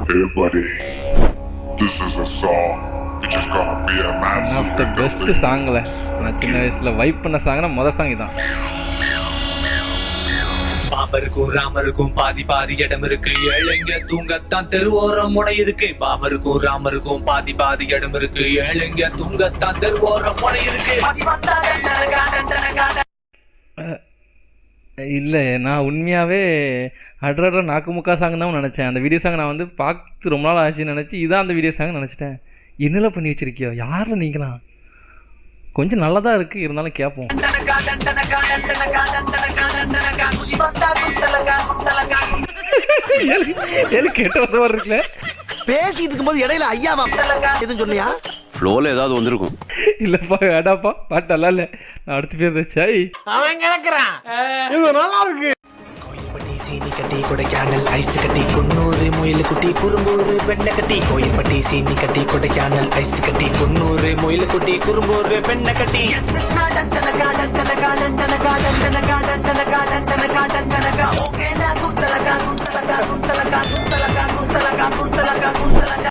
Hey buddy, this is a song which is gonna be a massive of the best சாங்கில் நான் சின்ன வயசில் vibe பண்ண சாங்னா மொதல் சாங் தான். பாபருக்கும் ராமருக்கும் பாதி பாதி இடம் இருக்கு, ஏழைங்க தூங்கத்தான் தெருவோரம் முனை இருக்கு. பாபருக்கும் ராமருக்கும் பாதி பாதி இடம் இருக்கு, ஏழைங்க தூங்கத்தான் தெருவோரம் முனை இருக்கு. இல்லை, நான் உண்மையாகவே அட்ரா நாக்குமுக்கா சாங் தான் நினச்சேன். அந்த வீடியோ சாங் நான் வந்து பார்த்து ரொம்ப நாள் ஆச்சுன்னு நினச்சி இதான் அந்த வீடியோ சாங் நினச்சிட்டேன். என்னெல்லாம் பண்ணி வச்சிருக்கியோ, யாரில் நீங்களாம்? கொஞ்சம் நல்லா தான் இருக்குது, இருந்தாலும் கேட்போம். கேட்ட வந்த மாதிரி இருக்குல்ல. பேசிட்டு இருக்கும்போது இடையில ஐயாவா எதுவும் சொன்னியா? ஃப்ளோல ஏதாவது வந்திருக்கும். இல்லப்பா வேடாப்பா, பாட்டு நல்லா இல்லை. நான் அடுத்து பேர் சாய் அவன் கிடக்குறான், இது நல்லா இருக்கு. கோயில்பட்டி சீனி கட்டி கொடைக்கானல் ஐஸ் கட்டி குன்னூறு முயல் குட்டி குறும்பூர் பெண்ணை கட்டி. கோயில்பட்டி சீனி கட்டி கொடைக்கானல் ஐஸ் கட்டி குன்னூறு முயல் குட்டி குறும்பூர் பெண்ணை கட்டி.